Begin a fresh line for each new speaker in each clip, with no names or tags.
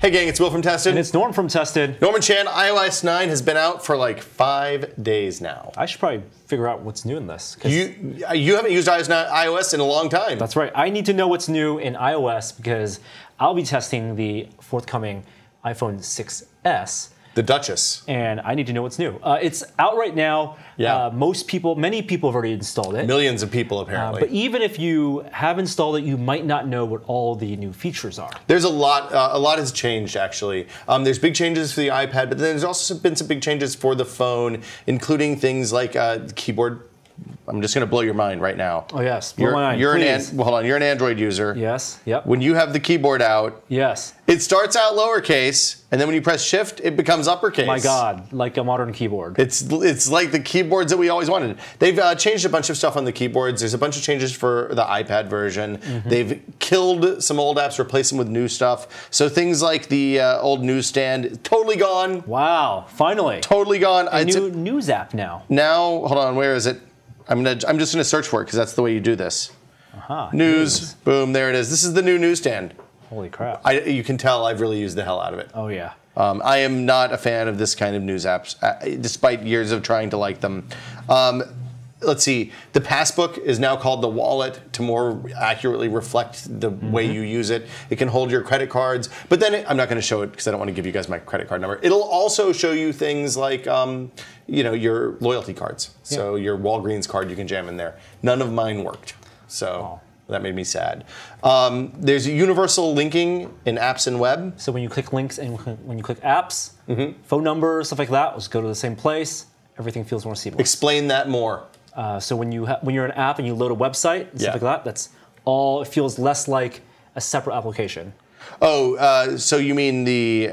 Hey gang, it's Will from Tested.
And it's Norm from Tested.
Norman Chan, iOS 9 has been out for like 5 days now.
I should probably figure out what's new in this.
You haven't used iOS in a long time.
That's right. I need to know what's new in iOS because I'll be testing the forthcoming iPhone 6s.
The Duchess.
And I need to know what's new. It's out right now.
Yeah.
Many people have already installed it.
Millions of people, apparently.
But even if you have installed it, you might not know what all the new features are.
There's a lot has changed, actually. There's big changes for the iPad, but then there's also been some big changes for the phone, including things like keyboard. I'm just going to blow your mind right now.
Oh, yes. Blow my mind, please.
Hold on. You're an Android user.
Yes. Yep.
When you have the keyboard out,
yes,
it starts out lowercase, and then when you press Shift, it becomes uppercase.
My God, like a modern keyboard.
It's like the keyboards that we always wanted. They've changed a bunch of stuff on the keyboards. There's a bunch of changes for the iPad version. Mm-hmm. They've killed some old apps, replaced them with new stuff. So things like the old newsstand, totally gone.
Wow, finally.
Totally gone.
A new news app now.
Now, hold on, where is it? I'm just gonna search for it because that's the way you do this. News, boom, there it is. This is the new newsstand.
Holy crap!
You can tell I've really used the hell out of it.
Oh yeah.
I am not a fan of this kind of news apps, despite years of trying to like them. Let's see. The Passbook is now called the Wallet to more accurately reflect the way you use it. It can hold your credit cards, but then I'm not going to show it because I don't want to give you guys my credit card number. It'll also show you things like, your loyalty cards. Yeah. So your Walgreens card you can jam in there. None of mine worked, so that made me sad. There's universal linking in apps and web.
So when you click links and when you click apps, phone numbers, stuff like that, let's go to the same place. Everything feels more seamless.
Explain that more.
So when you're an app and you load a website and stuff like that, that's all. It feels less like a separate application.
Oh, so you mean the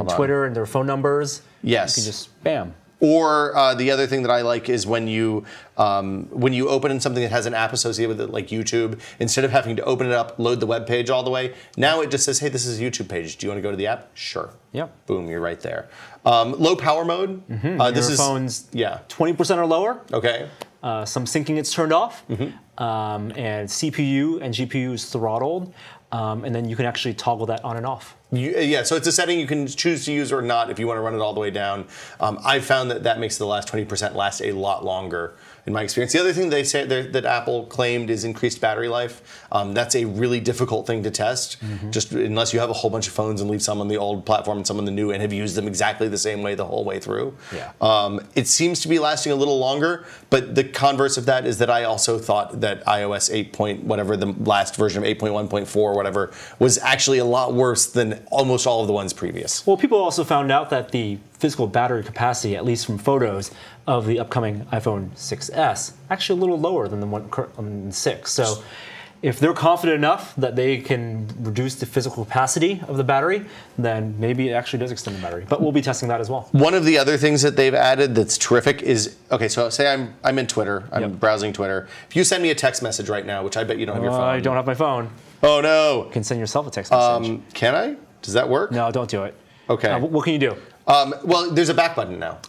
Twitter and their phone numbers?
Yes.
You can just bam.
Or the other thing that I like is when you open something that has an app associated with it, like YouTube, instead of having to open it up, load the web page all the way, now it just says, hey, this is a YouTube page. Do you want to go to the app? Sure.
Yep.
Boom, you're right there. Low power mode.
Your phone's 20% or lower.
Okay.
Some syncing it's turned off, and CPU and GPU is throttled, and then you can actually toggle that on and off.
So it's a setting you can choose to use or not if you want to run it all the way down. I've found that makes the last 20% last a lot longer in my experience. The other thing they say that Apple claimed is increased battery life. That's a really difficult thing to test, just unless you have a whole bunch of phones and leave some on the old platform and some on the new and have used them exactly the same way the whole way through.
Yeah.
It seems to be lasting a little longer, but the converse of that is that I also thought that iOS 8. Whatever, the last version of 8.1.4 or whatever, was actually a lot worse than almost all of the ones previous.
Well, people also found out that the physical battery capacity, at least from photos of the upcoming iPhone 6s, actually a little lower than the one on 6. So if they're confident enough that they can reduce the physical capacity of the battery, then maybe it actually does extend the battery. But we'll be testing that as well.
One of the other things that they've added that's terrific is, okay, so say I'm in Twitter, I'm browsing Twitter. If you send me a text message right now, which I bet you don't have your phone.
I don't have my phone.
Oh no.
You can send yourself a text message.
Can I? Does that work?
No, don't do it.
Okay.
What can you do?
Well, there's a back button now.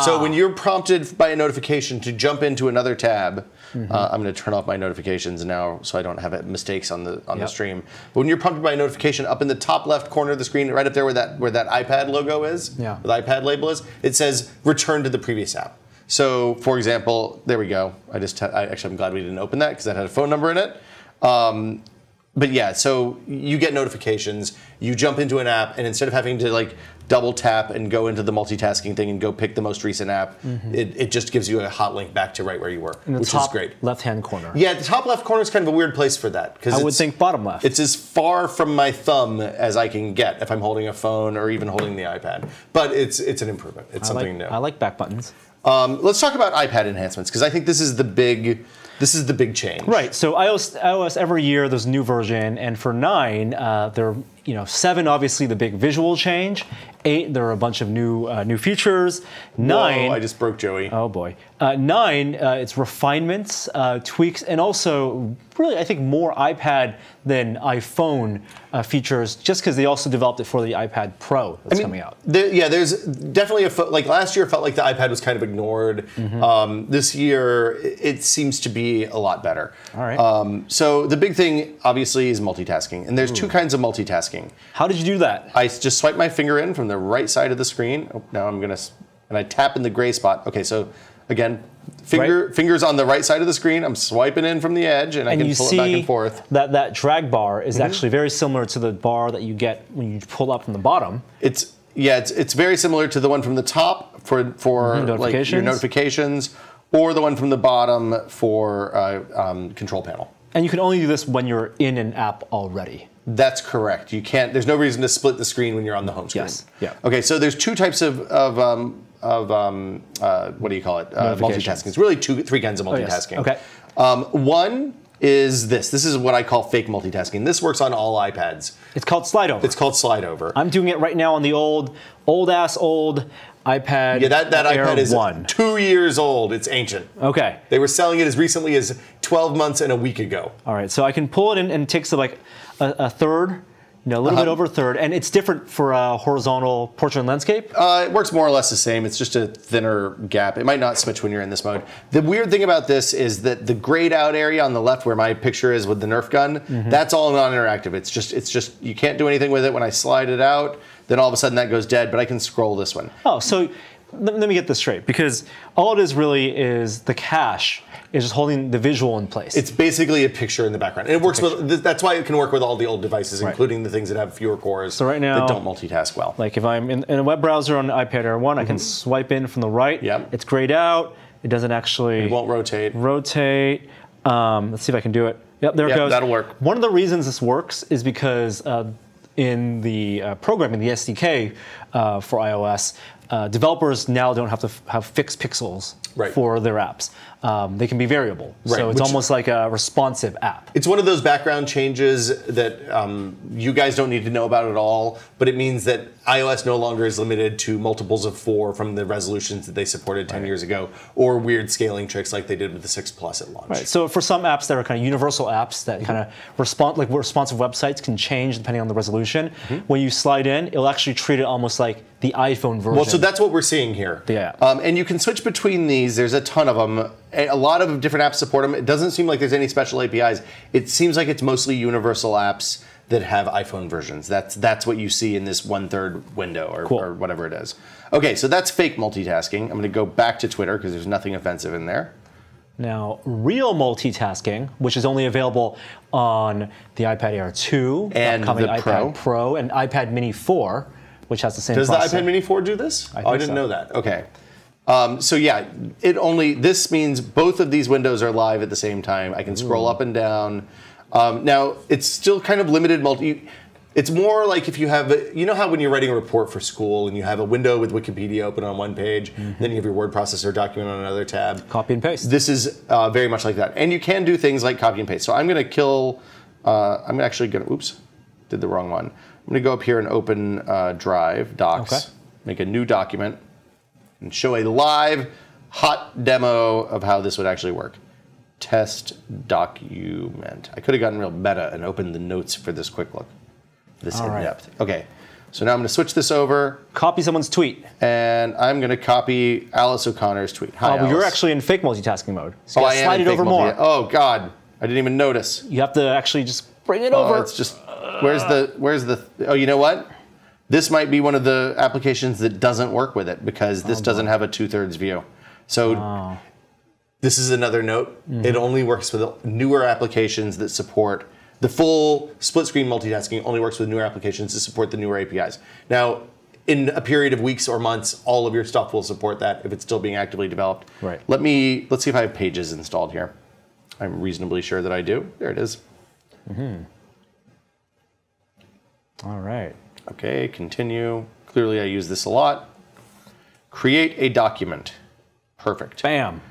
So when you're prompted by a notification to jump into another tab, I'm going to turn off my notifications now so I don't have mistakes on the stream. But when you're prompted by a notification, up in the top left corner of the screen, right up there where that iPad logo is, where the iPad label is, it says return to the previous app. So, for example, there we go. Actually, I'm glad we didn't open that because that had a phone number in it. But yeah, so you get notifications, you jump into an app, and instead of having to double tap and go into the multitasking thing and go pick the most recent app, it just gives you a hot link back to right where you were, which is great.
Left-hand corner.
Yeah, the top left corner is kind of a weird place for that.
I would think bottom left.
It's as far from my thumb as I can get if I'm holding a phone or even holding the iPad. But it's an improvement. It's something new.
I like back buttons.
Let's talk about iPad enhancements, because I think this is the big change.
Right. So iOS every year there's a new version, and for 9, 7 obviously the big visual change. 8 there are a bunch of new features. 9.
Whoa, I just broke Joey.
Oh boy. 9 it's refinements, tweaks, and also really I think more iPad than iPhone features, just because they also developed it for the iPad Pro that's coming out.
There's definitely last year it felt like the iPad was kind of ignored. This year it seems to be a lot better.
All right.
So the big thing obviously is multitasking, and there's two kinds of multitasking. multitasking.
How did you do that?
I just swipe my finger in from the right side of the screen. Oh, now I'm going to, and I tap in the gray spot. Okay, so again, fingers on the right side of the screen. I'm swiping in from the edge, and I can pull it back and forth.
That drag bar is actually very similar to the bar that you get when you pull up from the bottom.
It's very similar to the one from the top for like your notifications, or the one from the bottom for control panel. And
you can only do this when you're in an app already.
That's correct. You can't. There's no reason to split the screen when you're on the home screen.
Yes. Yeah.
Okay. So there's two types of what do you call it? Multitasking. It's really three kinds of multitasking.
Oh, yes. Okay.
One is this. This is what I call fake multitasking. This works on all iPads.
It's called slide over.
It's called slide over.
I'm doing it right now on the old iPad.
Yeah, that
Air
iPad is
1.
2 years old. It's ancient.
Okay.
They were selling it as recently as 12 months and a week ago.
All right, so I can pull it in, and it takes like a third, a little bit over a third, and it's different for a horizontal portrait and landscape?
It works more or less the same. It's just a thinner gap. It might not switch when you're in this mode. The weird thing about this is that the grayed out area on the left where my picture is with the Nerf gun, that's all non-interactive. It's just you can't do anything with it. When I slide it out, then all of a sudden that goes dead, but I can scroll this one.
Oh, so let me get this straight, because all it is really is the cache is just holding the visual in place.
It's basically a picture in the background. And it works with, that's why it can work with all the old devices, including the things that have fewer cores that don't multitask well.
Like if I'm in a web browser on iPad Air 1, I can swipe in from the right.
Yep.
It's grayed out. It doesn't actually...
It won't rotate.
Let's see if I can do it. Yep, there it goes.
That'll work.
One of the reasons this works is because in the programming, the SDK for iOS, developers now don't have to have fixed pixels for their apps. They can be variable. So it's almost like a responsive app.
It's one of those background changes that you guys don't need to know about at all, but it means that iOS no longer is limited to multiples of 4 from the resolutions that they supported 10 years ago, or weird scaling tricks like they did with the 6 Plus at launch.
Right. So for some apps that are kind of universal apps that kind of respond, like responsive websites can change depending on the resolution. When you slide in, it'll actually treat it almost like the iPhone version.
Well, so that's what we're seeing here.
Yeah.
And you can switch between these. There's a ton of them. A lot of different apps support them. It doesn't seem like there's any special APIs. It seems like it's mostly universal apps that have iPhone versions. That's what you see in this 1/3 window or whatever it is. Okay, so that's fake multitasking. I'm going to go back to Twitter because there's nothing offensive in there.
Now, real multitasking, which is only available on the iPad Air 2,
and the
iPad Pro, and iPad Mini 4, which has the same processor.
Does the iPad Mini 4 do this? I didn't know that. Okay. So yeah, this means both of these windows are live at the same time. I can scroll up and down. Now, it's still kind of limited it's more like if you have, you know how when you're writing a report for school and you have a window with Wikipedia open on one page, then you have your word processor document on another tab.
Copy and paste.
This is very much like that. And you can do things like copy and paste. So I'm going to I'm actually going to, oops, did the wrong one. I'm going to go up here and open Drive, Docs, make a new document, and show a live, hot demo of how this would actually work. Test document. I could have gotten real meta and opened the notes for this quick look. This in-depth. Okay, so now I'm going to switch this over.
Copy someone's tweet.
And I'm going to copy Alice O'Connor's tweet. Hi, Alice.
You're actually in fake multitasking mode. So
I am
slide it over more.
Oh, God. I didn't even notice.
You have to actually just bring it over.
It's just, where's the, oh, you know what? This might be one of the applications that doesn't work with it because this doesn't have a 2/3 view. So this is another note. It only works with newer applications that support the full split screen multitasking. Only works with newer applications that support the newer APIs. Now, in a period of weeks or months, all of your stuff will support that if it's still being actively developed.
Right.
Let's see if I have Pages installed here. I'm reasonably sure that I do. There it is.
All right.
Okay, continue. Clearly I use this a lot. Create a document. Perfect.
Bam.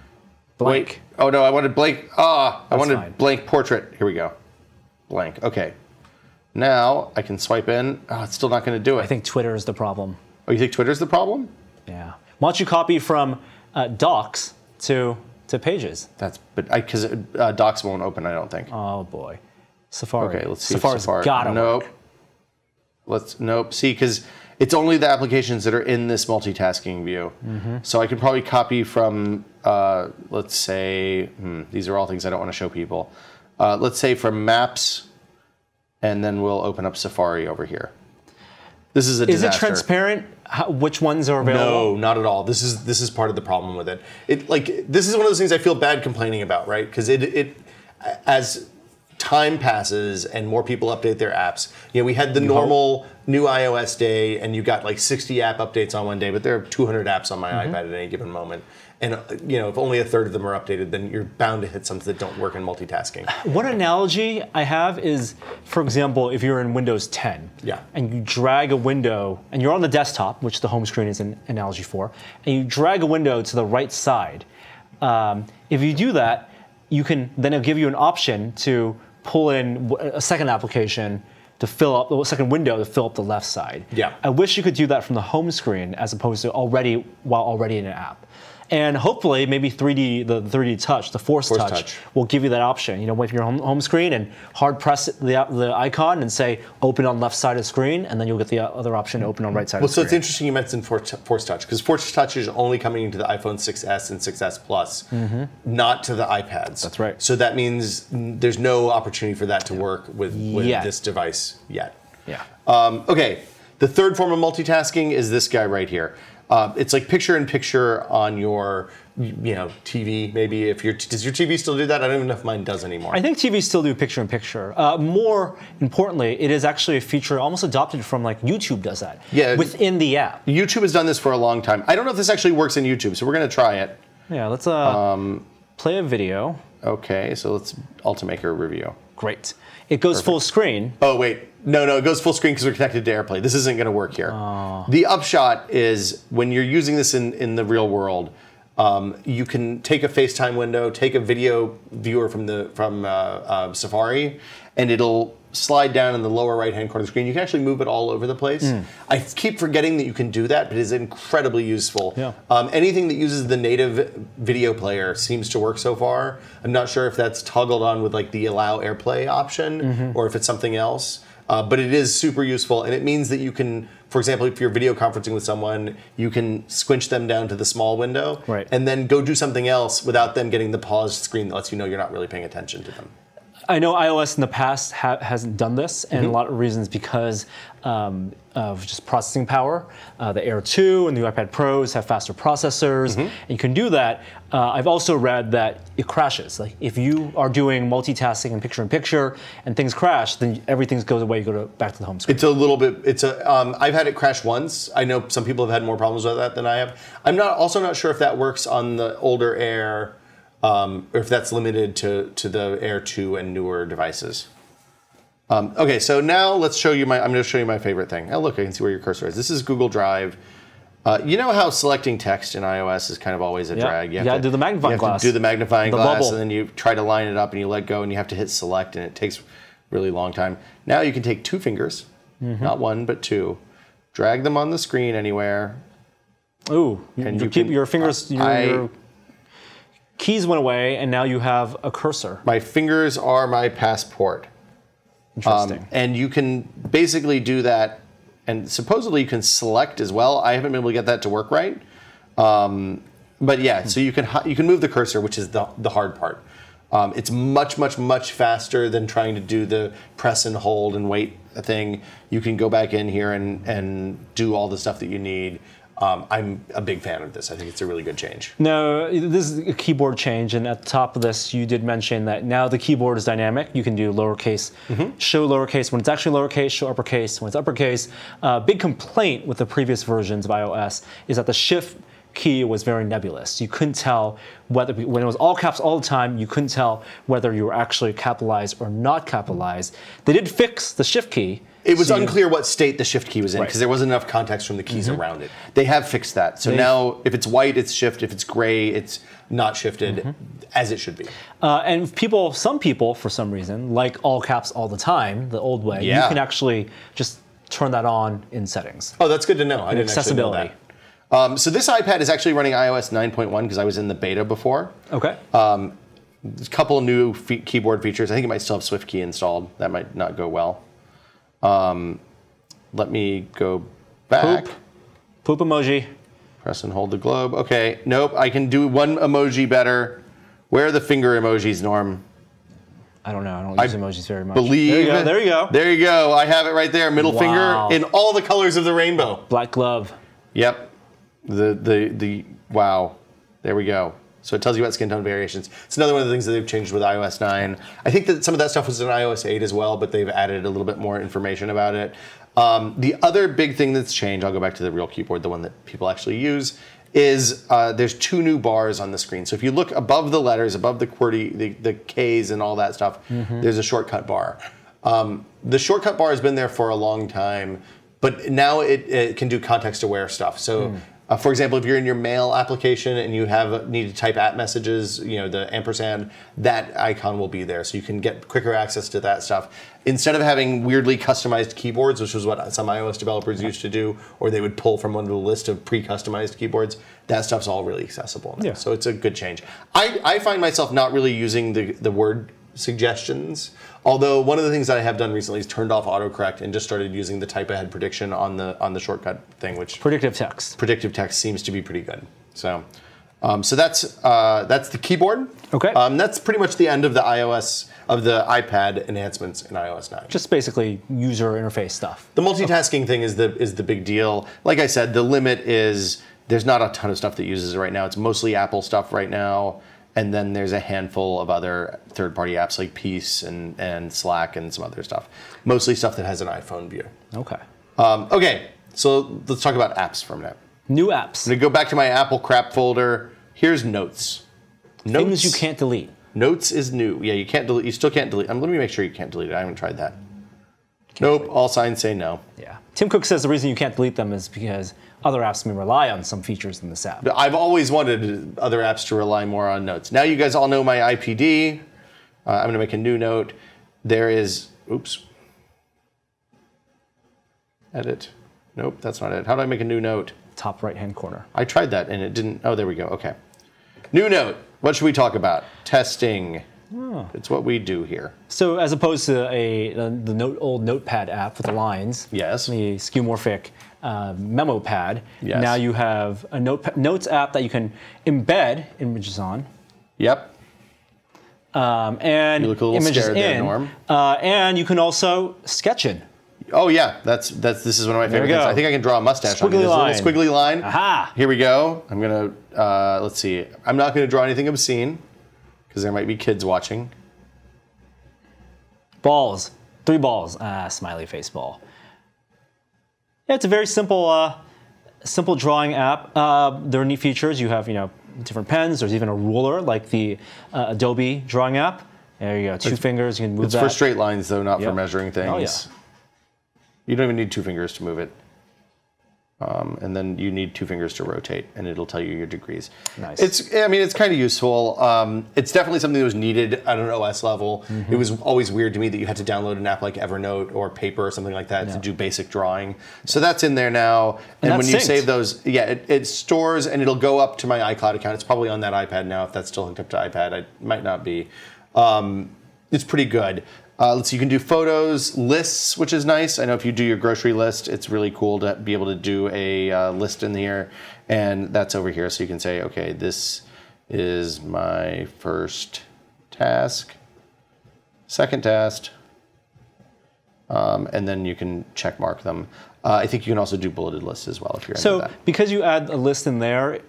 Blank.
Wait. Oh no, I wanted blank. I wanted blank portrait. Here we go. Blank. Okay. Now I can swipe in. Oh, it's still not going to do it.
I think Twitter is the problem.
Oh, you think Twitter's the problem?
Yeah. Why don't you copy from Docs to Pages?
Because Docs won't open, I don't think.
Oh boy. Safari.
Okay, let's see.
Safari's gotta work.
Nope. See, because it's only the applications that are in this multitasking view. So I could probably copy from, let's say, these are all things I don't want to show people. Let's say from Maps and then we'll open up Safari over here. This is a disaster.
Is it transparent which ones are available?
No, not at all. This is part of the problem with it. This is one of those things I feel bad complaining about, right? Because as time passes and more people update their apps, we had the normal new iOS day, and you got like 60 app updates on one day, but there are 200 apps on my iPad at any given moment. And if only a third of them are updated, then you're bound to hit something that don't work in multitasking.
One analogy I have is, for example, if you're in Windows 10, and you drag a window, and you're on the desktop, which the home screen is an analogy for, and you drag a window to the right side. If you do that, then it'll give you an option to pull in a second application to fill up the second window to fill up the left side.
Yeah.
I wish you could do that from the home screen as opposed to while already in an app. And hopefully, maybe the 3D touch, the Force touch, will give you that option. If you're on home screen and hard press the icon and say open on left side of the screen, and then you'll get the other option to open on right side of the screen.
Well, so it's interesting you mentioned Force touch, because Force touch is only coming into the iPhone 6s and 6s Plus, not to the iPads.
That's right.
So that means there's no opportunity for that to work with this device yet.
Yeah.
Okay. The third form of multitasking is this guy right here. It's like picture-in-picture on your, TV. Maybe does your TV still do that? I don't even know if mine does anymore.
I think TVs still do picture-in-picture. More importantly, it is actually a feature almost adopted from YouTube does that. Yeah. Within the app.
YouTube has done this for a long time. I don't know if this actually works in YouTube, so we're going to try it.
Yeah. Let's play a video.
Okay. So let's Ultimaker review.
Great. It goes full screen.
Oh, wait. No, it goes full screen because we're connected to AirPlay. This isn't going to work here. The upshot is when you're using this in the real world, you can take a FaceTime window, take a video viewer from Safari, and it'll slide down in the lower right-hand corner of the screen. You can actually move it all over the place. I keep forgetting that you can do that, but it is incredibly useful.
Yeah.
Anything that uses the native video player seems to work so far. I'm not sure if that's toggled on with the allow AirPlay option or if it's something else. But it is super useful, and it means that you can, for example, if you're video conferencing with someone, you can squinch them down to the small window and then go do something else without them getting the paused screen that lets you know you're not really paying attention to them.
I know iOS in the past hasn't done this, and a lot of reasons because of just processing power. The Air 2 and the iPad Pros have faster processors, and you can do that. I've also read that it crashes. If you are doing multitasking and picture-in-picture and things crash, then everything goes away. You go back to the home screen.
It's a little bit. I've had it crash once. I know some people have had more problems with that than I have. I'm also not sure if that works on the older Air. Or if that's limited to the Air 2 and newer devices. Okay, so now let's show you I'm going to show you my favorite thing. Oh, look, I can see where your cursor is. This is Google Drive. You know how selecting text in iOS is kind of always a drag.
You got to do the magnifying glass.
You have to do the magnifying glass,
bubble.
and then you try to line it up, and you let go, and you have to hit select, and it takes a really long time. Now you can take 2 fingers, not 1, but 2, drag them on the screen anywhere.
Ooh, and you keep your fingers. Your keys went away, and now you have a cursor.
My fingers are my passport.
Interesting.
And you can basically do that, and supposedly you can select as well. I haven't been able to get that to work right. But yeah, so you can move the cursor, which is the hard part. It's much faster than trying to do the press and hold and wait thing. You can go back in here and do all the stuff that you need. I'm a big fan of this. I think it's a really good change.
No, this is a keyboard change, and at the top of this, you did mention that now the keyboard is dynamic. You can do lowercase, show lowercase when it's actually lowercase, show uppercase when it's uppercase. Big complaint with the previous versions of iOS is that the Shift key was very nebulous. You couldn't tell whether, when it was all caps all the time, you couldn't tell whether you were actually capitalized or not capitalized. They did fix the Shift key.
It was unclear what state the Shift key was in because there wasn't enough context from the keys around it. They have fixed that. So now if it's white, it's Shift. If it's gray, it's not shifted, as it should be.
And some people, for some reason, like all caps all the time, the old way, you can actually just turn that on in settings.
Oh, that's good to know. I didn't
accessibility.
actually know that. So this iPad is actually running iOS 9.1 because I was in the beta before.
Okay.
There's a couple of new keyboard features. I think it might still have SwiftKey installed. That might not go well. Let me go back.
Poop emoji.
Press and hold the globe. Okay, nope, I can do one emoji better. Where are the finger emojis, Norm?
I don't know. I don't use emojis very much.
Believe.
There you go.
There you go. I have it right there. Middle finger in all the colors of the rainbow.
Black glove.
Yep. Wow. There we go. So it tells you about skin tone variations. It's another one of the things that they've changed with iOS 9. I think that some of that stuff was in iOS 8 as well, but they've added a little bit more information about it. The other big thing that's changed, I'll go back to the real keyboard, the one that people actually use, is there's 2 new bars on the screen. So if you look above the letters, above the QWERTY, the Ks and all that stuff, there's a shortcut bar. The shortcut bar has been there for a long time, but now it can do context-aware stuff. So, for example, if you're in your mail application and you need to type at messages, the ampersand, that icon will be there. So you can get quicker access to that stuff. Instead of having weirdly customized keyboards, which was what some iOS developers used to do, or they would pull from one of the list of pre-customized keyboards, that stuff's all really accessible now. Yeah. So it's a good change. I find myself not really using the word suggestions. Although one of the things that I have done recently is turned off autocorrect and just started using the type ahead prediction on the shortcut thing, which
predictive text
seems to be pretty good. So that's the keyboard.
Okay.
That's pretty much the end of the iPad enhancements in iOS 9.
Just basically user interface stuff.
The multitasking thing is the big deal. Like I said, the limit is there's not a ton of stuff that uses it right now. It's mostly Apple stuff right now. And then there's a handful of other third-party apps like Peace and Slack and some other stuff. Mostly stuff that has an iPhone view.
Okay.
Okay, so let's talk about apps for a minute.
New apps.
I'm going to go back to my Apple crap folder. Here's Notes.
Things you can't delete.
Notes is new. Yeah, you can't delete. You still can't delete. Let me make sure you can't delete it. I haven't tried that. Nope, all signs say no.
Yeah. Tim Cook says the reason you can't delete them is because other apps may rely on some features in this app.
I've always wanted other apps to rely more on Notes. Now you guys all know my IPD. I'm going to make a new note. There is, oops. Edit. Nope, that's not it. How do I make a new note?
Top right-hand corner.
I tried that and it didn't. Oh, there we go. Okay. New note. What should we talk about? Testing. Oh. It's what we do here.
So as opposed to the old Notepad app with the lines,
yes,
the skeuomorphic memo pad,
yes,
now you have a Notes app that you can embed images on.
Yep.
And
you look a little
images
scared
in,
there, Norm.
and you can also sketch in.
Oh yeah, this is one of my favorite things. I think I can draw a mustache on it. There's a little squiggly line.
Aha!
Here we go. I'm gonna let's see. I'm not gonna draw anything obscene because there might be kids watching.
Balls, 3 balls. Smiley face ball. Yeah, it's a very simple, simple drawing app. There are neat features. You have different pens. There's even a ruler like the Adobe drawing app. There you go. 2 fingers. You can move that.
It's for straight lines though, not for measuring things.
Oh yeah.
You don't even need 2 fingers to move it. And then you need 2 fingers to rotate, and it'll tell you your degrees.
Nice.
It's kind of useful. It's definitely something that was needed at an OS level. Mm-hmm. It was always weird to me that you had to download an app like Evernote or Paper or something like that to do basic drawing. So that's in there now. And when you save those, it stores and it'll go up to my iCloud account. It's probably on that iPad now. If that's still hooked up to iPad, it might not be. It's pretty good. You can do photos, lists, which is nice. I know if you do your grocery list, it's really cool to be able to do a list in here. And that's over here. So you can say, okay, this is my first task, second task, and then you can check mark them. I think you can also do bulleted lists as well if you're into that.
So because you add a list in there,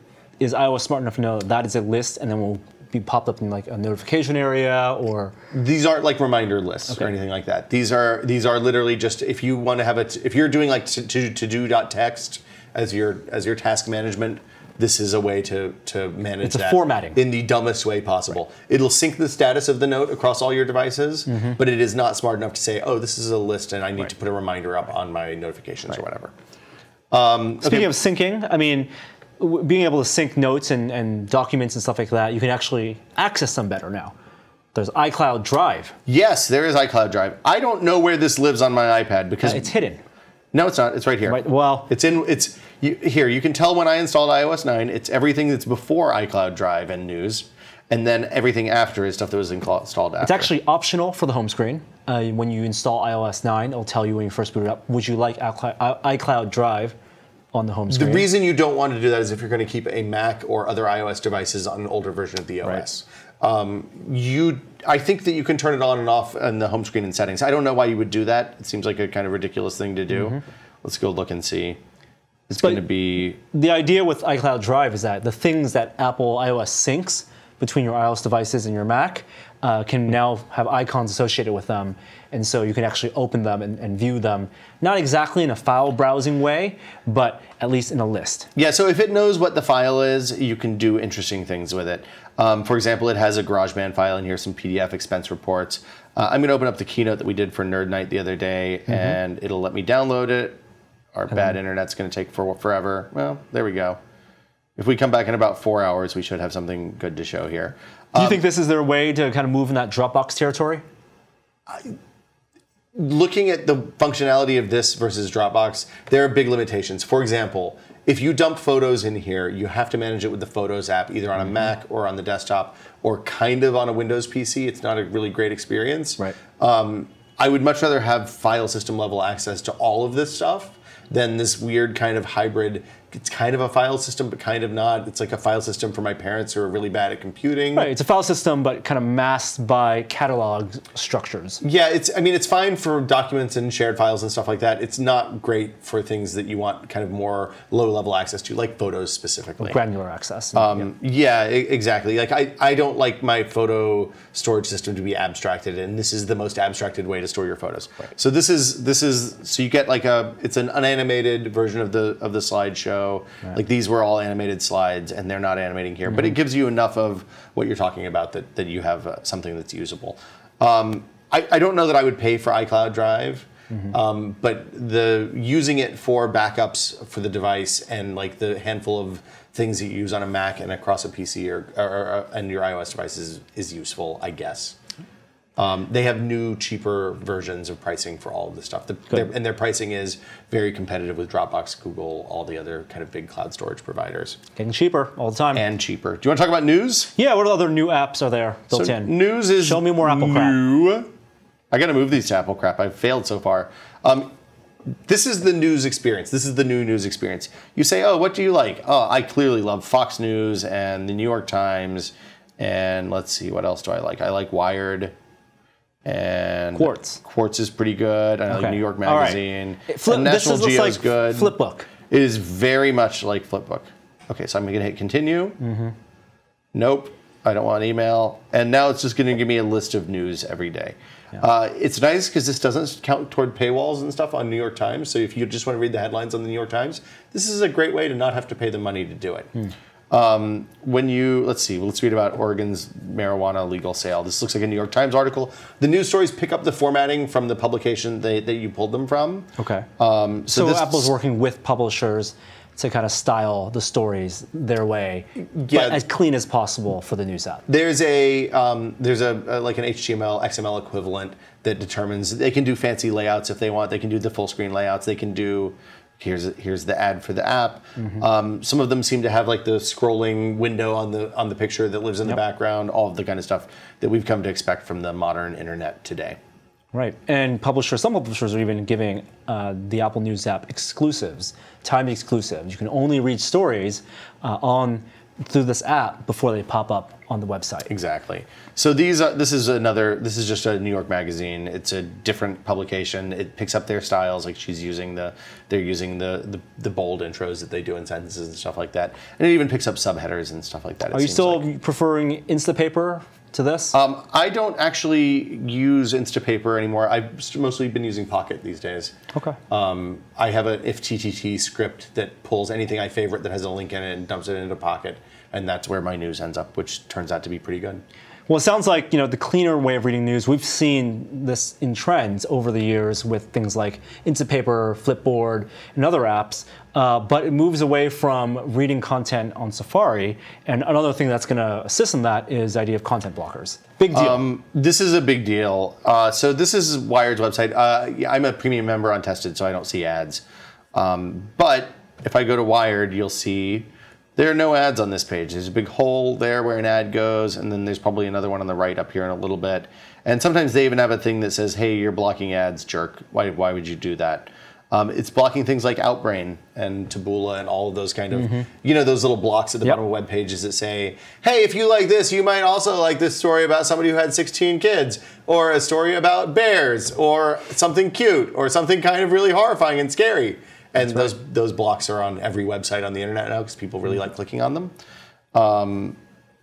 is iOS smart enough to know that is a list and then will be popped up in like a notification area, or
these aren't like reminder lists or anything like that. These are literally just if you want to have it. If you're doing like to-do.txt as your task management, this is a way to manage
it's a formatting
in the dumbest way possible. It'll sync the status of the note across all your devices, but it is not smart enough to say, oh, this is a list and I need to put a reminder up on my notifications or whatever.
Speaking of syncing, I mean, being able to sync notes and documents and stuff like that, you can actually access them better now. There's iCloud Drive.
Yes, there is iCloud Drive. I don't know where this lives on my iPad because
it's hidden.
No, it's not. It's right here.
Right, well,
here. You can tell when I installed iOS 9. It's everything that's before iCloud Drive and News, and then everything after is stuff that was installed after.
It's actually optional for the home screen. When you install iOS 9, it'll tell you when you first boot it up, would you like iCloud Drive on the home screen.
The reason you don't want to do that is if you're going to keep a Mac or other iOS devices on an older version of the OS. Right. I think that you can turn it on and off on the home screen and settings. I don't know why you would do that. It seems like a kind of ridiculous thing to do. Let's go look and see. It's going to be...
The idea with iCloud Drive is that the things that Apple iOS syncs between your iOS devices and your Mac can now have icons associated with them. And so you can actually open them and view them, not exactly in a file browsing way, but at least in a list.
Yeah, so if it knows what the file is, you can do interesting things with it. For example, it has a GarageBand file in here, some PDF expense reports. I'm going to open up the keynote that we did for Nerd Night the other day, and it'll let me download it. Our bad internet's going to take forever. Well, there we go. If we come back in about 4 hours, we should have something good to show here.
Do you think this is their way to kind of move in that Dropbox territory?
Looking at the functionality of this versus Dropbox, there are big limitations. For example, if you dump photos in here, you have to manage it with the Photos app, either on a Mac or on the desktop, or kind of on a Windows PC. It's not a really great experience.
Right.
I would much rather have file system level access to all of this stuff than this weird kind of hybrid. It's kind of a file system, but kind of not. It's like a file system for my parents who are really bad at computing.
Right, it's a file system, but kind of masked by catalog structures.
Yeah, it's fine for documents and shared files and stuff like that. It's not great for things that you want kind of more low-level access to, like photos specifically.
Granular access.
Yeah, exactly. Like I don't like my photo storage system to be abstracted, and this is the most abstracted way to store your photos. Right. So this is so you get like it's an unanimated version of the slideshow. Right. Like these were all animated slides, and they're not animating here, but it gives you enough of what you're talking about that you have something that's usable. I don't know that I would pay for iCloud Drive, but using it for backups for the device and like the handful of things that you use on a Mac and across a PC and your iOS devices is useful, I guess. They have new, cheaper versions of pricing for all of this stuff. And their pricing is very competitive with Dropbox, Google, all the other kind of big cloud storage providers.
Getting cheaper all the time.
And cheaper. Do you want to talk about news?
Yeah, what other new apps are there built in?
News is
Show me more Apple crap.
I got to move these to Apple crap. I've failed so far. This is the news experience. This is the new news experience. You say, oh, what do you like? Oh, I clearly love Fox News and the New York Times. And let's see, what else do I like? I like Wired. And Quartz is pretty good. I like New York Magazine.
Right.
National Geo is good.
Flipbook.
It is very much like Flipbook. Okay, so I'm going to hit continue. Nope, I don't want email. And now it's just going to give me a list of news every day. Yeah. It's nice because this doesn't count toward paywalls and stuff on New York Times. So if you just want to read the headlines on the New York Times, this is a great way to not have to pay the money to do it. Let's read about Oregon's marijuana legal sale. This looks like a New York Times article. The news stories pick up the formatting from the publication that you pulled them from.
Okay. So Apple's working with publishers to kind of style the stories their way, but as clean as possible for the news app.
There's like an HTML, XML equivalent that determines they can do fancy layouts if they want. They can do the full screen layouts. They can do. Here's the ad for the app. Some of them seem to have like the scrolling window on the picture that lives in the background, all of the kind of stuff that we've come to expect from the modern internet today.
Right, and some publishers are even giving the Apple News app exclusives, timed exclusives. You can only read stories through this app before they pop up on the website.
Exactly. So this is just a New York Magazine. It's a different publication. It picks up their styles, like they're using the bold intros that they do in sentences and stuff like that. And it even picks up subheaders and stuff like that.
Are you still preferring Instapaper to this?
I don't actually use Instapaper anymore. I've mostly been using Pocket these days.
Okay.
I have an ifTTT script that pulls anything I favorite that has a link in it and dumps it into Pocket, and that's where my news ends up, which turns out to be pretty good.
Well, it sounds like the cleaner way of reading news. We've seen this in trends over the years with things like Instapaper, Flipboard, and other apps. But it moves away from reading content on Safari. And another thing that's going to assist in that is the idea of content blockers. Big deal.
This is a big deal. So this is Wired's website. I'm a premium member on Tested, so I don't see ads. But if I go to Wired, you'll see there are no ads on this page. There's a big hole there where an ad goes, and then there's probably another one on the right up here in a little bit. And sometimes they even have a thing that says, hey, you're blocking ads, jerk. Why would you do that? It's blocking things like Outbrain and Taboola and all of those kind of, those little blocks at the bottom of web pages that say, hey, if you like this, you might also like this story about somebody who had 16 kids, or a story about bears, or something cute, or something kind of really horrifying and scary. And those blocks are on every website on the internet now because people really like clicking on them.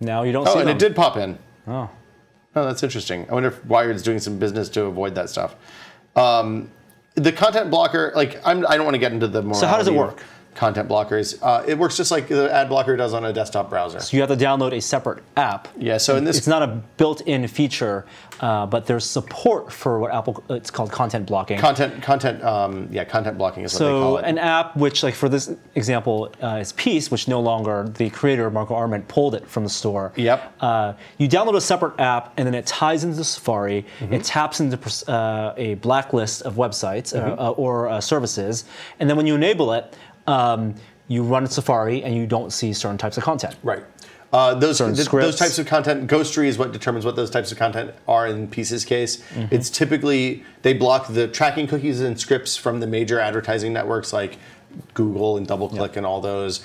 Now you don't see them.
Oh, and it did pop in.
Oh.
Oh, that's interesting. I wonder if Wired's doing some business to avoid that stuff. The content blocker, I don't want to get into the more.
So how does it work?
Content blockers. It works just like the ad blocker does on a desktop browser.
So you have to download a separpt app.
Yeah. So in this,
it's not a built-in feature, but there's support for what it's called content blocking.
Content blocking is what they call it.
So an app which, like for this example, is Peace, which no longer the creator Marco Arment pulled it from the store.
Yep.
You download a separate app, and then it ties into Safari. It taps into a blacklist of websites or services, and then when you enable it. You run Safari and you don't see certain types of content.
Right. Those types of content, Ghostery is what determines what those types of content are in Peace's case. It's typically, they block the tracking cookies and scripts from the major advertising networks like Google and DoubleClick and all those.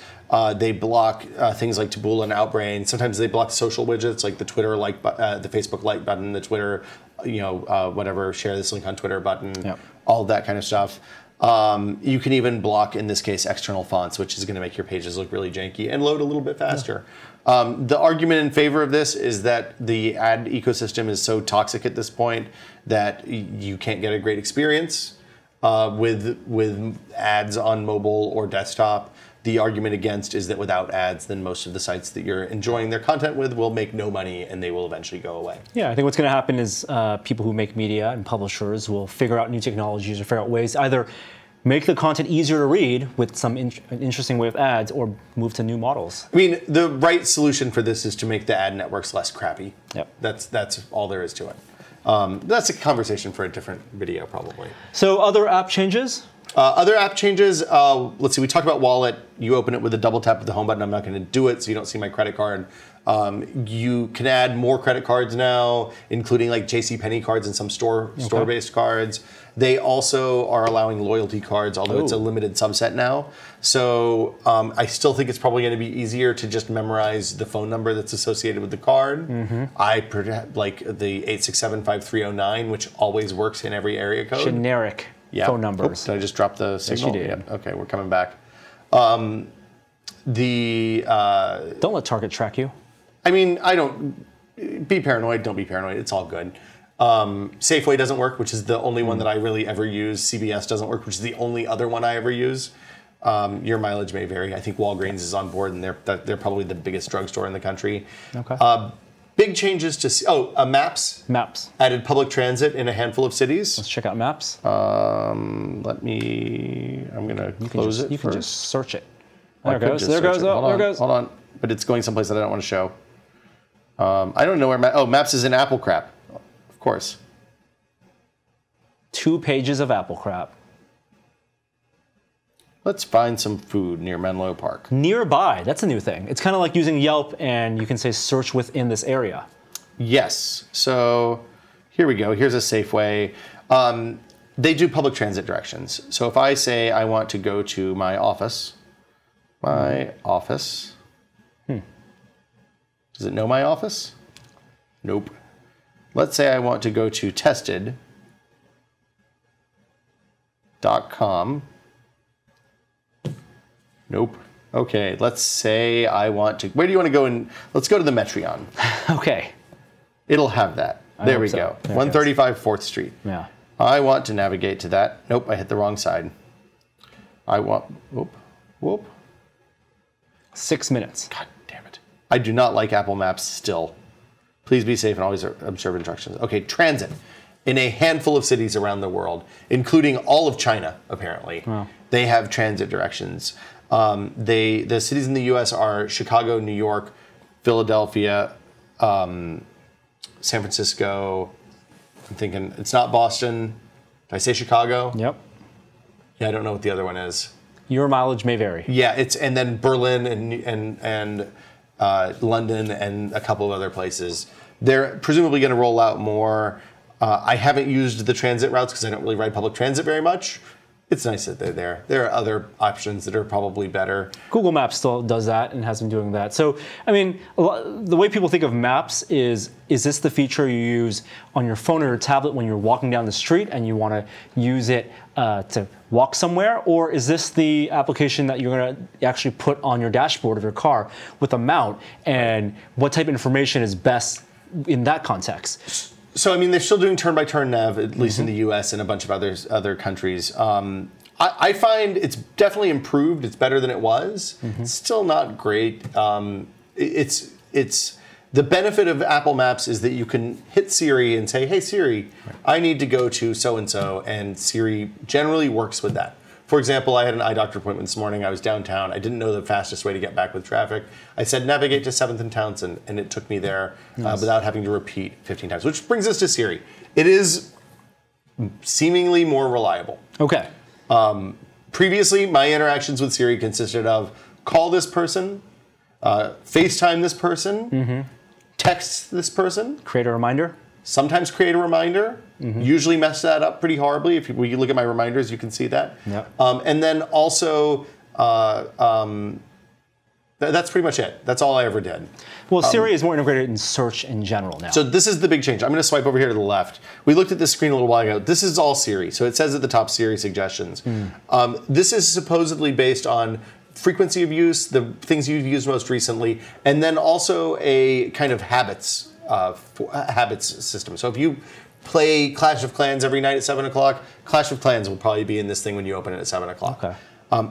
They block things like Taboola and Outbrain. Sometimes they block social widgets like the Twitter the Facebook like button, the Twitter, whatever, share this link on Twitter button, all of that kind of stuff. You can even block, in this case, external fonts, which is going to make your pages look really janky and load a little bit faster. The argument in favor of this is that the ad ecosystem is so toxic at this point that you can't get a great experience with ads on mobile or desktop. The argument against is that without ads, then most of the sites that you're enjoying their content with will make no money and they will eventually go away.
Yeah, I think what's going to happen is people who make media and publishers will figure out new technologies or figure out ways to either make the content easier to read with some interesting way of ads or move to new models.
I mean, the right solution for this is to make the ad networks less crappy.
Yep.
That's all there is to it. That's a conversation for a different video, probably.
So other app changes?
Other app changes, let's see, we talked about Wallet. You open it with a double tap of the home button. I'm not going to do it, so you don't see my credit card. You can add more credit cards now, including like JCPenney cards and some store-based cards. They also are allowing loyalty cards, although it's a limited subset now. So I still think it's probably going to be easier to just memorize the phone number that's associated with the card. I like the 867-5309, which always works in every area code.
Generic. Phone numbers.
Oops, did I just drop the signal?
Yes, you did.
Yeah. Okay, we're coming back. Don't
let Target track you.
I mean, be paranoid. Don't be paranoid. It's all good. Safeway doesn't work, which is the only one that I really ever use. CVS doesn't work, which is the only other one I ever use. Your mileage may vary. I think Walgreens is on board, and they're probably the biggest drugstore in the country.
Okay.
Big changes to Maps.
Maps
added public transit in a handful of cities.
Let's check out Maps.
I'm gonna close it.
You can just search it.
There it goes. There goes. Hold on. But it's going someplace that I don't want to show. I don't know where Maps is in Apple crap. Of course.
2 pages of Apple crap.
Let's find some food near Menlo Park.
Nearby, that's a new thing. It's kind of like using Yelp and you can say search within this area.
Yes, so here we go. Here's a Safeway. They do public transit directions. So if I say I want to go to my office. Does it know my office? Nope. Let's say I want to go to tested.com. Nope. Okay, let's say I want to... Where do you want to go? Let's go to the Metreon.
Okay.
It'll have that. There we go. 135 4th Street.
Yeah.
I want to navigate to that. Nope, I hit the wrong side. I want... Whoop.
6 minutes.
God damn it. I do not like Apple Maps still. Please be safe and always observe instructions. Okay, transit. In a handful of cities around the world, including all of China, apparently, they have transit directions. The cities in the U.S. are Chicago, New York, Philadelphia, San Francisco. I'm thinking it's not Boston. Did I say Chicago?
Yep.
Yeah, I don't know what the other one is.
Your mileage may vary.
Yeah, and then Berlin and London and a couple of other places. They're presumably going to roll out more. I haven't used the transit routes because I don't really ride public transit very much. It's nice that they're there. There are other options that are probably better.
Google Maps still does that and has been doing that. So, I mean, the way people think of Maps is this the feature you use on your phone or your tablet when you're walking down the street and you want to use it to walk somewhere? Or is this the application that you're going to actually put on your dashboard of your car with a mount? And what type of information is best in that context?
So, I mean, they're still doing turn-by-turn nav, at least in the U.S. and a bunch of other countries. I find it's definitely improved. It's better than it was. It's still not great. It's the benefit of Apple Maps is that you can hit Siri and say, "Hey Siri, I need to go to so-and-so," and Siri generally works with that. For example, I had an eye doctor appointment this morning. I was downtown. I didn't know the fastest way to get back with traffic. I said, navigate to 7th and Townsend, and it took me there without having to repeat 15 times, which brings us to Siri. It is seemingly more reliable.
Okay.
Previously, my interactions with Siri consisted of call this person, FaceTime this person, text this person.
Create a reminder.
Sometimes create a reminder. Usually mess that up pretty horribly. If you look at my reminders, you can see that.
Yep.
And then also, that's pretty much it. That's all I ever did.
Well, Siri is more integrated in search in general now.
So this is the big change. I'm going to swipe over here to the left. We looked at this screen a little while ago. This is all Siri. So it says at the top Siri suggestions. This is supposedly based on frequency of use, the things you've used most recently, and then also a kind of habits system. So if you play Clash of Clans every night at 7 o'clock, Clash of Clans will probably be in this thing when you open it at 7 o'clock.
Okay.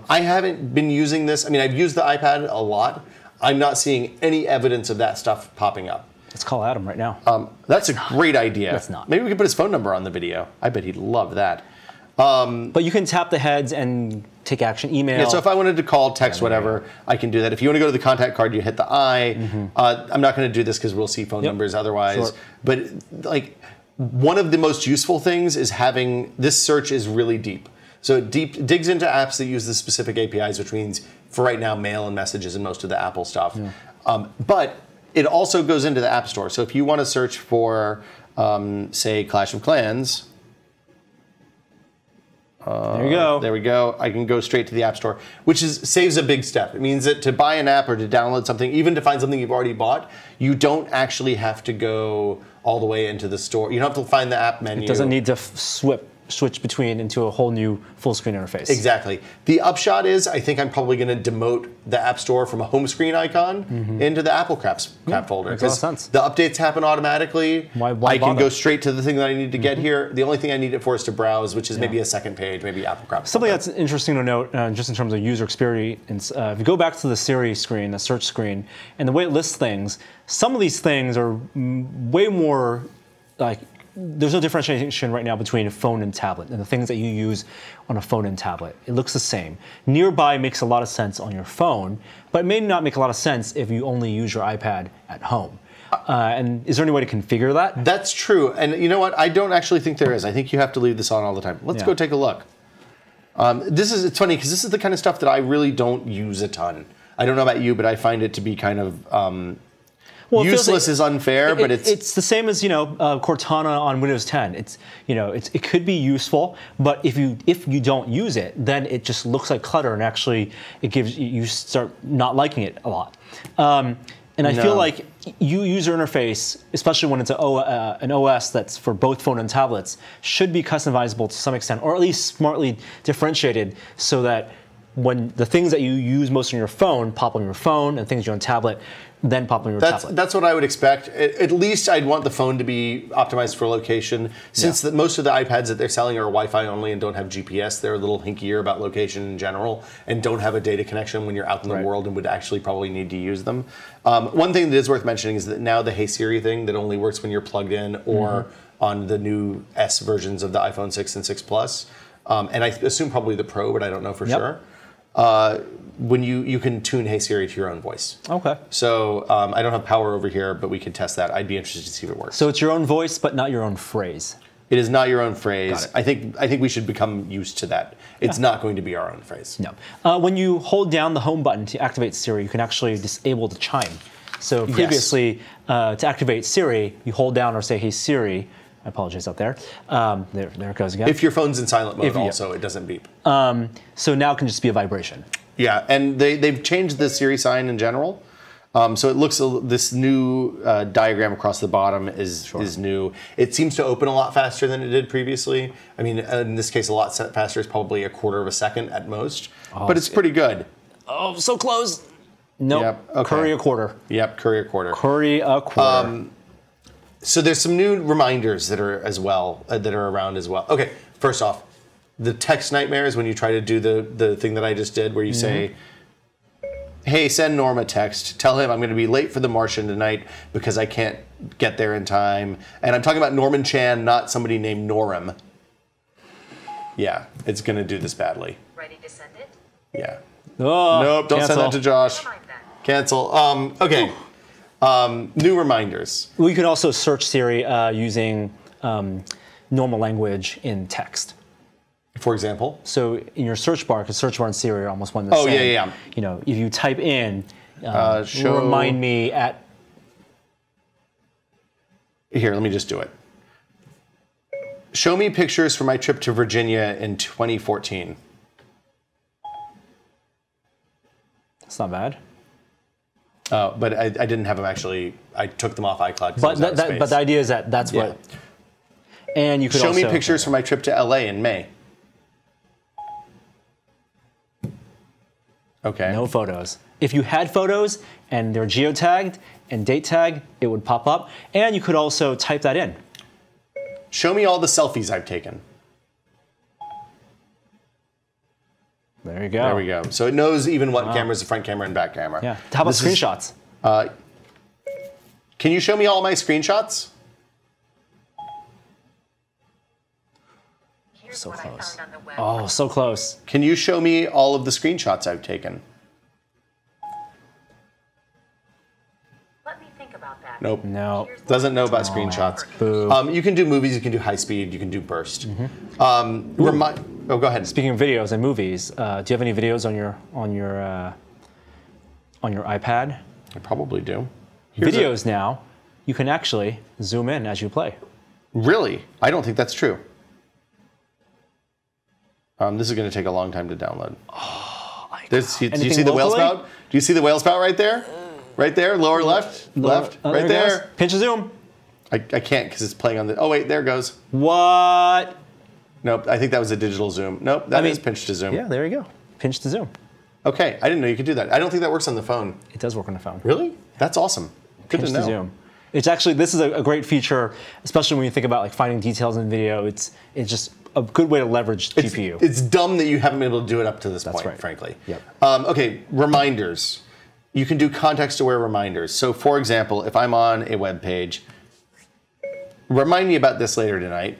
I haven't been using this. I mean, I've used the iPad a lot. I'm not seeing any evidence of that stuff popping up.
Let's call Adam right now.
That's a great idea.
Let's not.
Maybe we could put his phone number on the video. I bet he'd love that.
But you can tap the heads and take action, email.
Yeah, so if I wanted to call, text, whatever, I can do that. If you want to go to the contact card, you hit the I. I'm not going to do this because we'll see phone numbers otherwise.
Sure.
But like, one of the most useful things is having this search is really deep. So it digs into apps that use the specific APIs, which means for right now, mail and messages and most of the Apple stuff. But it also goes into the App Store. So if you want to search for, say, Clash of Clans.
There you go.
There we go. I can go straight to the App Store, which saves a big step. It means that to buy an app or to download something, even to find something you've already bought, you don't actually have to go all the way into the store. You don't have to find the app menu.
It doesn't need to switch between into a whole new full screen interface.
Exactly. The upshot is I think I'm probably going to demote the App Store from a home screen icon into the Apple crap folder.
Makes a lot of sense.
The updates happen automatically.
Why
I can
bother?
go straight to the thing that I need to get here. The only thing I need it for is to browse, which is maybe a second page, maybe Apple crap.
Something that's interesting to note, just in terms of user experience, if you go back to the Siri screen, the search screen, and the way it lists things, some of these things are way more like, there's no differentiation right now between a phone and tablet and the things that you use on a phone and tablet. It looks the same. Nearby makes a lot of sense on your phone, but it may not make a lot of sense if you only use your iPad at home. And is there any way to configure that?
That's true. And you know what? I don't actually think there is. I think you have to leave this on all the time. Let's go take a look. It's funny because this is the kind of stuff that I really don't use a ton. I don't know about you, but I find it to be kind of useless is unfair, but
it's the same as Cortana on Windows 10. It could be useful, but if you don't use it, then it just looks like clutter, and actually you start not liking it a lot. And I feel like user interface, especially when it's an OS that's for both phone and tablets, should be customizable to some extent, or at least smartly differentiated, so that when the things that you use most on your phone pop on your phone, and things you on tablet then pop on your tablet.
That's what I would expect. At least I'd want the phone to be optimized for location. Since most of the iPads that they're selling are Wi-Fi only and don't have GPS, they're a little hinkier about location in general and don't have a data connection when you're out in the world and would actually probably need to use them. One thing that is worth mentioning is that now the Hey Siri thing that only works when you're plugged in or on the new S versions of the iPhone 6 and 6 Plus, and I assume probably the Pro, but I don't know for sure. When you can tune Hey Siri to your own voice.
Okay.
So I don't have power over here, but we can test that. I'd be interested to see if it works.
So it's your own voice, but not your own phrase.
It is not your own phrase.
Got it.
I think we should become used to that. It's not going to be our own phrase.
No. When you hold down the home button to activate Siri, you can actually disable the chime. So previously, to activate Siri, you hold down or say, "Hey Siri," I apologize out there. There it goes again.
If your phone's in silent mode, also it doesn't beep.
So now it can just be a vibration.
Yeah, and they've changed the Siri sign in general. So it looks, this new diagram across the bottom is new. It seems to open a lot faster than it did previously. I mean, in this case, a lot faster is probably 1/4 of a second at most, but it's pretty good.
Oh, so close. Nope.
Yep, okay.
Curry a quarter.
Yep, curry a quarter.
Curry a quarter.
So there's some new reminders that are around as well. Okay, first off, the text nightmares when you try to do the thing that I just did, where you say, "Hey, send Norm a text. Tell him I'm going to be late for The Martian tonight because I can't get there in time." And I'm talking about Norman Chan, not somebody named Norum. Yeah, it's going to do this badly.
Ready to send it?
Yeah.
Oh,
Nope, don't
cancel.
send that to Josh.
Never mind then.
Cancel. Okay. New reminders.
We can also search Siri using normal language in text.
For example?
So in your search bar, because search bar and Siri are almost one and the
Oh,
same.
yeah.
You know, if you type in,
show-
remind me at...
Here, let me just do it. Show me pictures from my trip to Virginia in 2014.
It's not bad.
But I didn't have them actually. I took them off iCloud.
But the idea is that that's what... And you could
Show
also...
me pictures from my trip to LA in May. Okay.
No photos. If you had photos and they're geotagged and date tagged, it would pop up. And you could also type that in.
Show me all the selfies I've taken.
There you go.
There we go. So it knows even what camera's the front camera and back camera.
Yeah. How about screenshots?
Can you show me all my screenshots?
Here's
So
what
close.
I found on the web.
Oh, so close.
Can you show me all of the screenshots I've taken?
Let me think about that.
Nope.
No.
Here's what
Doesn't know about
I found.
screenshots.
Boo.
You can do movies, you can do high speed, you can do burst. Oh, go ahead.
Speaking of videos and movies, do you have any videos on your iPad?
I probably do. Here's
Videos now, you can actually zoom in as you play.
Really? I don't think that's true. This is going to take a long time to download.
Oh,
Do you see
Anything
the whale
locally?
spout? Do you see the whale spout right there? Right there, lower left, left, right
it goes.
there.
Pinch to zoom.
I can't because it's playing on the. Oh wait, there it goes.
What?
Nope, I think that was a digital zoom. Nope, that is pinch to zoom.
Yeah, there you go. Pinch to zoom.
Okay, I didn't know you could do that. I don't think that works on the phone.
It does work on the phone.
Really? That's awesome. Good
Pinch
to know.
zoom. It's actually, this is a great feature, especially when you think about like finding details in video. It's just a good way to leverage GPU.
It's dumb that you haven't been able to do it up to this
That's
point,
right.
frankly.
Yep.
Okay, reminders. You can do context-aware reminders. So, for example, if I'm on a web page, remind me about this later tonight,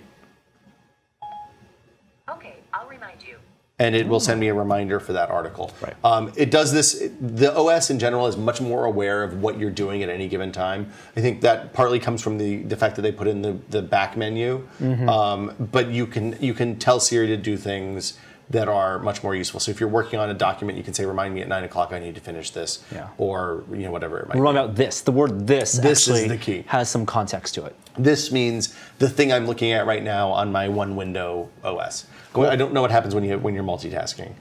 Okay, I'll remind you.
and it will send me a reminder for that article.
Right.
It does this. The OS in general is much more aware of what you're doing at any given time. I think that partly comes from the fact that they put in the back menu, but you can tell Siri to do things that are much more useful. So if you're working on a document, you can say, "Remind me at 9 o'clock I need to finish this," or whatever it might be.
We're talking about this. The word this actually
is the key.
has some context to it.
This means the thing I'm looking at right now on my one window OS.
Cool.
I don't know what happens when you're multitasking.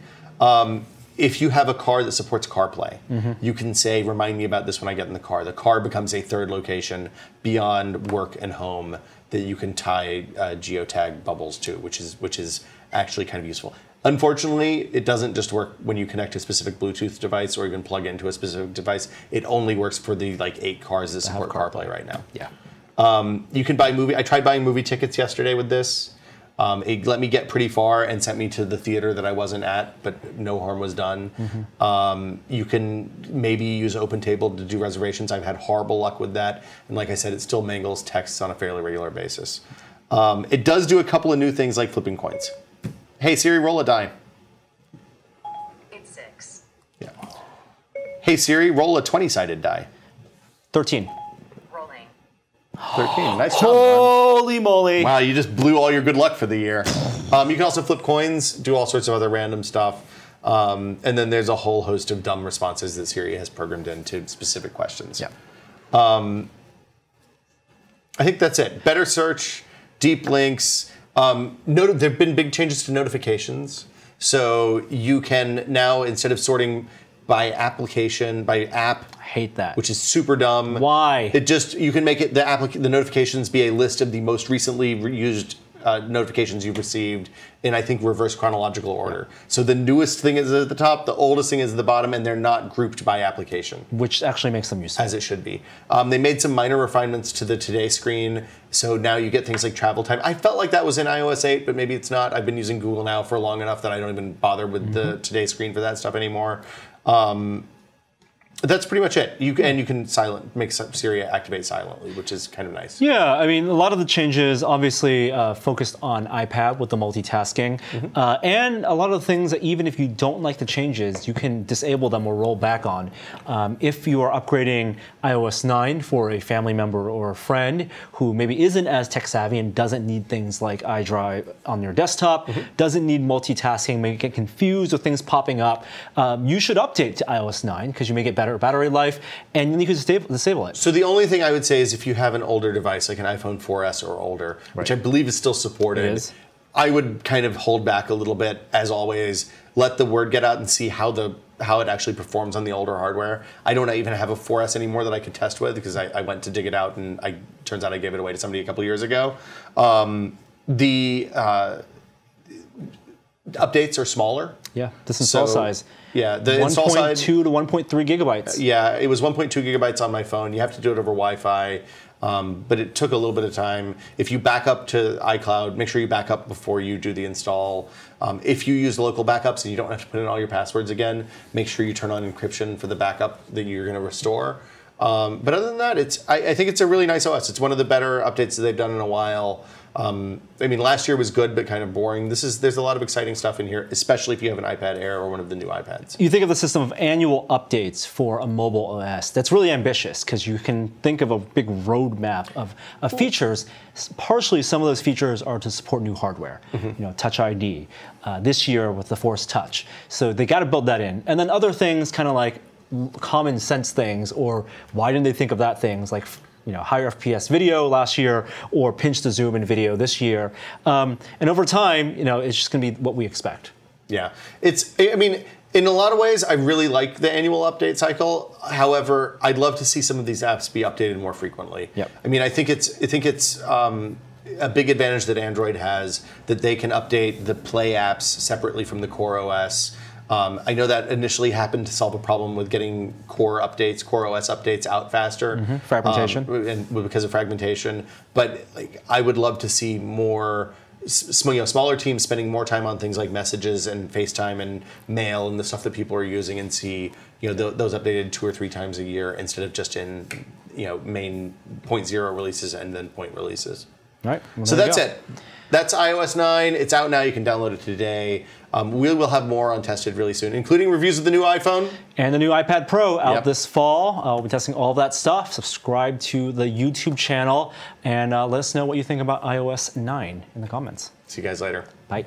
If you have a car that supports CarPlay, you can say, "Remind me about this when I get in the car." The car becomes a third location beyond work and home that you can tie geotag bubbles to, which is actually kind of useful. Unfortunately, it doesn't just work when you connect to a specific Bluetooth device or even plug into a specific device. It only works for the 8 cars that support CarPlay right now.
Yeah.
You can buy I tried buying movie tickets yesterday with this. It let me get pretty far and sent me to the theater that I wasn't at, but no harm was done. You can maybe use OpenTable to do reservations. I've had horrible luck with that. And like I said, it still mangles texts on a fairly regular basis. It does do a couple of new things like flipping coins. Hey, Siri, roll a die.
It's 6.
Yeah. Hey, Siri, roll a 20-sided die.
13.
Rolling.
13. Nice job, man.
Holy moly.
Wow, you just blew all your good luck for the year. You can also flip coins, do all sorts of other random stuff. And then there's a whole host of dumb responses that Siri has programmed into specific questions.
Yeah.
I think that's it. Better search, deep links. There have been big changes to notifications. So you can now, instead of sorting by application, by app,
I hate that.
which is super dumb.
Why?
You can make it the notifications be a list of the most recently used notifications you've received in, I think, reverse chronological order. So the newest thing is at the top, the oldest thing is at the bottom, and they're not grouped by application.
Which actually makes them useful.
As it should be. They made some minor refinements to the Today screen, so now you get things like travel time. I felt like that was in iOS 8, but maybe it's not. I've been using Google now for long enough that I don't even bother with the Today screen for that stuff anymore. That's pretty much it. You can make Siri activate silently, which is kind of nice.
Yeah, I mean, a lot of the changes obviously focused on iPad with the multitasking, and a lot of the things that even if you don't like the changes, you can disable them or roll back on. If you are upgrading iOS 9 for a family member or a friend who maybe isn't as tech savvy and doesn't need things like iDrive on their desktop, doesn't need multitasking, may get confused with things popping up, you should update to iOS 9 because you may get better battery life, and you can disable it.
So the only thing I would say is if you have an older device, like an iPhone 4S or older, which I believe is still supported, I would kind of hold back a little bit, as always, let the word get out and see how it actually performs on the older hardware. I don't even have a 4S anymore that I could test with because I went to dig it out and turns out I gave it away to somebody a couple years ago. The updates are smaller.
Yeah, this install size.
Yeah, the install size
1.2 to 1.3 gigabytes.
Yeah, it was 1.2 gigabytes on my phone. You have to do it over Wi-Fi, but it took a little bit of time. If you back up to iCloud, make sure you back up before you do the install. If you use local backups and you don't have to put in all your passwords again, make sure you turn on encryption for the backup that you're going to restore. But other than that, I think it's a really nice OS. It's one of the better updates that they've done in a while. I mean, last year was good, but kind of boring. There's a lot of exciting stuff in here, especially if you have an iPad Air or one of the new iPads.
You think of the system of annual updates for a mobile OS. That's really ambitious because you can think of a big roadmap of features. Partially, some of those features are to support new hardware. You know, Touch ID. This year with the Force Touch. So they got to build that in. And then other things, kind of like common sense things, or why didn't they think of that things like, you know, higher FPS video last year or pinch to zoom in video this year. And over time, you know, it's just going to be what we expect.
Yeah. I mean, in a lot of ways, I really like the annual update cycle. However, I'd love to see some of these apps be updated more frequently.
Yep.
I mean, I think it's a big advantage that Android has, that they can update the Play apps separately from the Core OS. I know that initially happened to solve a problem with getting Core OS updates out faster.
Fragmentation.
And because of fragmentation. But like, I would love to see more, smaller teams spending more time on things like messages and FaceTime and mail and the stuff that people are using, and see, you know, those updated 2 or 3 times a year instead of just in, you know, main 0.0 releases and then point releases.
Right. Well,
so that's it. That's iOS 9. It's out now. You can download it today. We will have more on Tested really soon, including reviews of the new iPhone.
And the new iPad Pro out this fall. We'll be testing all of that stuff. Subscribe to the YouTube channel and let us know what you think about iOS 9 in the comments.
See you guys later.
Bye.